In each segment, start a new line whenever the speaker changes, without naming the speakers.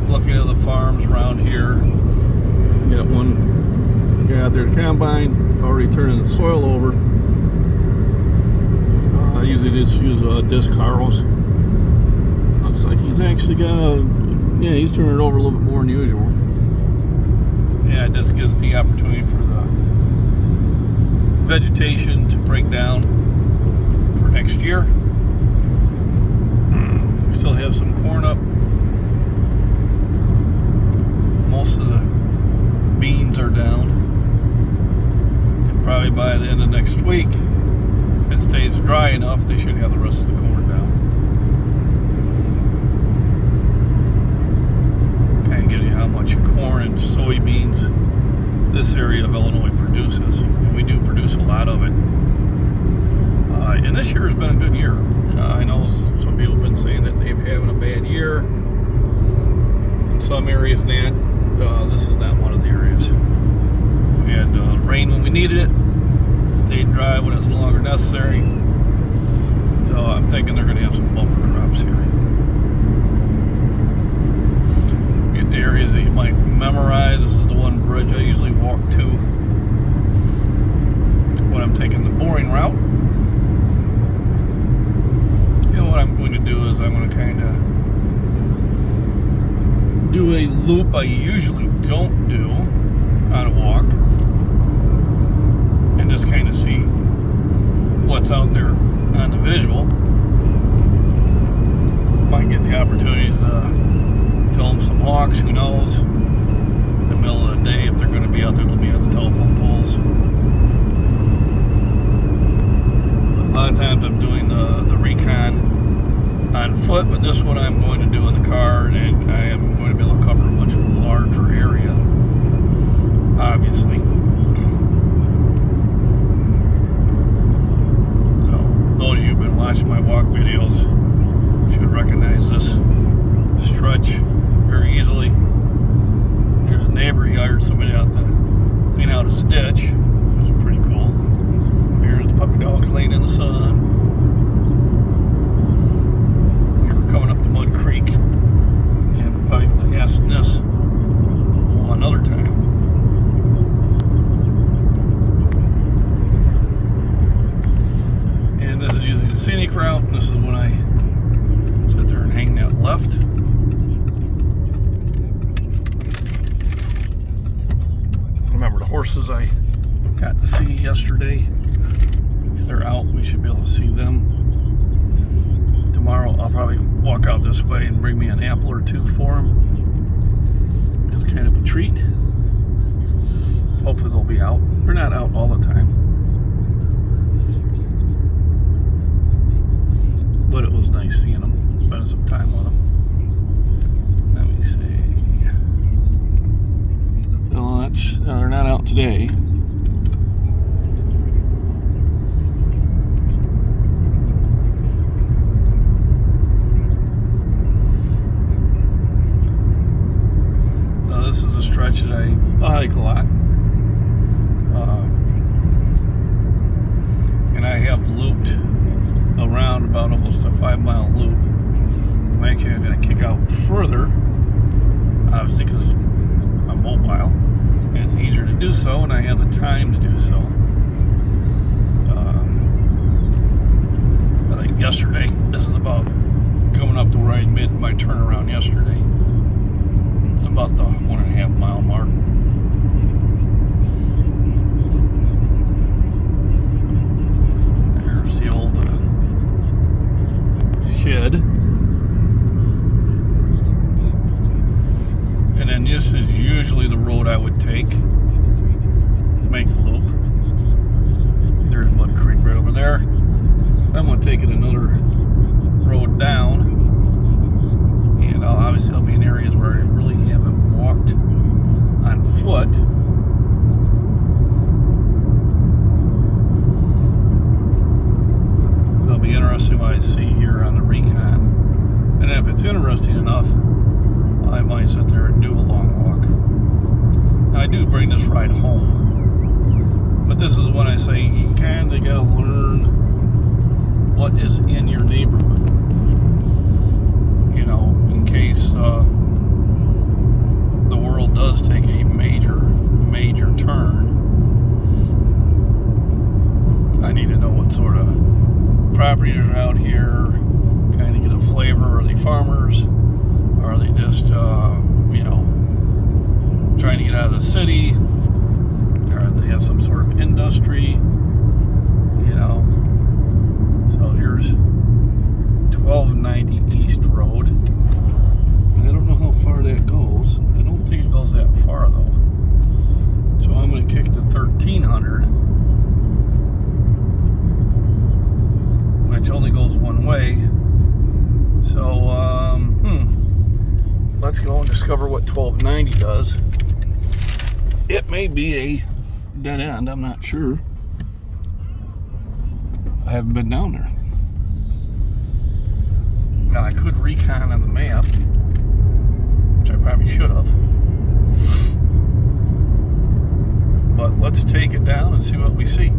looking at the farms around here. Got one guy out there at the combine, already turning the soil over. I usually just use disc harrows. Looks like he's actually got he's turning it over a little bit more than usual. Yeah, it just gives the opportunity for the vegetation to break down for next year. We still have some corn up. Most of the beans are down. And probably by the end of next week, if it stays dry enough, they should have the rest of the corn down. Kind of gives you how much corn and soybeans this area of Illinois produces. And we do produce a lot of it. And this year has been a good year. I know some people have been saying that they've having a bad year in some areas, and that this is not one of the areas. We had rain when we needed it. Stayed dry when it was no longer necessary. So I'm thinking they're going to have some bumper crops here. Get the areas that you might memorize. This is the one bridge I usually walk to when I'm taking the boring route. You know what I'm going to do is I'm going to kind of do a loop I usually don't do on a walk, and just kind of see what's out there on the visual. Might get the opportunities to film some hawks, who knows. In the middle of the day, if they're going to be out there, they'll be on the telephone poles. A lot of times I'm doing the Recon on foot, but this one I'm going to do in the car, and I am going to be able to cover a much larger area, obviously. So those of you who've been watching my walk videos should recognize this stretch very easily. There's a neighbor, he hired somebody out to clean out his ditch, which is pretty cool. Here's the puppy dogs laying in the sun. Coming up the Mud Creek, and we'll probably be passing this another time. And this is usually the scenic route, and this is when I sit there and hang that left. Remember the horses I got to see yesterday. If they're out, we should be able to see them. Tomorrow I'll probably walk out this way and bring me an apple or two for them. It's kind of a treat. Hopefully they'll be out. They're not out all the time. But it was nice seeing them, spending some time with them. Let me see. No, they're not out today. This is a stretch that I hike a lot, and I have looped around about almost a 5-mile loop. I'm actually going to kick out further, obviously because I'm mobile and it's easier to do so, and I have the time to do so. I think yesterday, this is about coming up to where I made my turnaround yesterday. It's about the 1.5 mile mark. There's the old shed. And then this is usually the road I would take to make the loop. There's Mud Creek right over there. I'm going to take it another road down. And obviously I'll be in areas where I really haven't walked on foot. So it'll be interesting what I see here on the Recon. And if it's interesting enough, I might sit there and do a long walk. Now, I do bring this ride home, but this is when I say you kind of got to learn what is in your neighborhood. You know, in case farmers? Are they just, you know, trying to get out of the city? Or do they have some sort of industry? You know. So here's 1290 East Road. And I don't know how far that goes. I don't think it goes that far though. So I'm going to kick to 1300, which only goes one way. So, let's go and discover what 1290 does. It may be a dead end, I'm not sure. I haven't been down there. Now I could recon on the map, which I probably should have. But let's take it down and see what we see.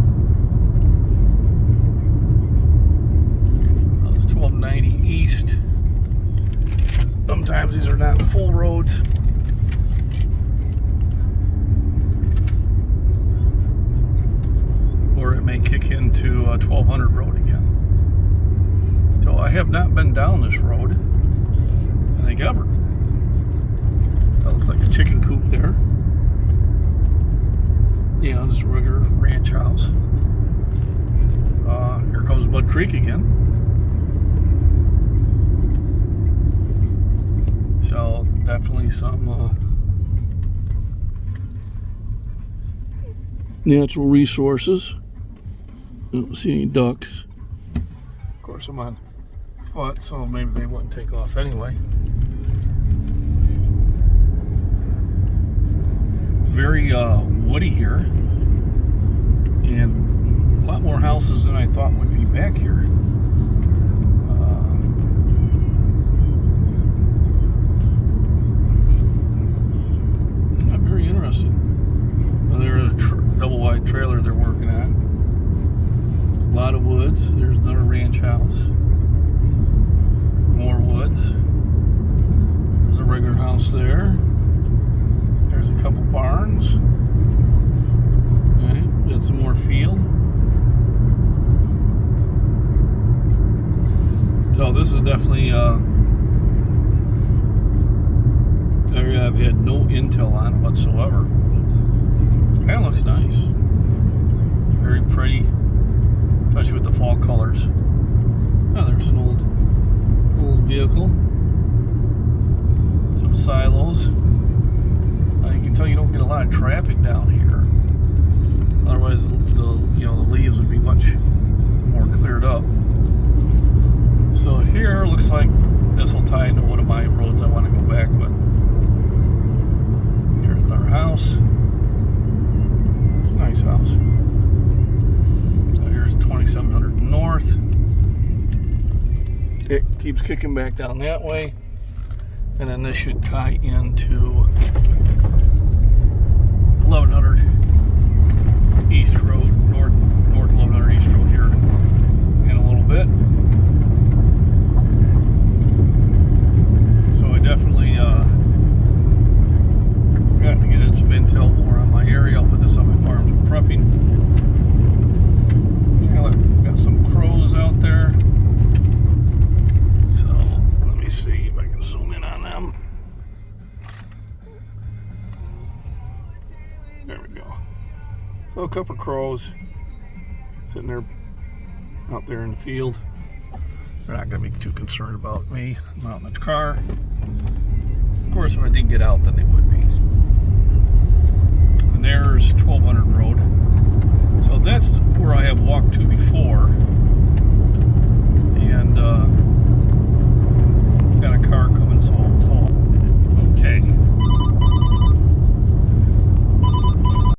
It's 1290 East. Sometimes these are not full roads. Or it may kick into 1200 road again. So I have not been down this road, I think, ever. That looks like a chicken coop there. Yeah, this is a regular ranch house. Here comes Mud Creek again. So definitely some natural resources. I don't see any ducks. Of course, I'm on foot, so maybe they wouldn't take off anyway. Very woody here, and a lot more houses than I thought would be back here. Very interesting. Well, there's a double wide trailer they're working on. A lot of woods. There's another ranch house. More woods. There's a regular house there. There's a couple barns. Okay, got some more field. So this is definitely area I've had no intel on whatsoever. Kind of looks nice. Very pretty, especially with the fall colors. Oh, there's an old vehicle. Some silos. You can tell you don't get a lot of traffic down here. Otherwise, the leaves would be much more cleared up. So here looks like this will tie into one of my roads I want to go back with. Here's another house. It's a nice house. Here's 2700 North. It keeps kicking back down that way, and then this should tie into 1100 East Road, north 1100 East Road here in a little bit. So I definitely got to get some intel more on my area. I'll put this on my farms and prepping. Yeah, got some crows out there. So let me see if I can zoom in on them. There we go. So a couple of crows sitting there out there in the field. They're not going to be too concerned about me. I'm out in the car. Of course, if I didn't get out, then they would be. And there's 1200 Road. So that's where I have walked to before.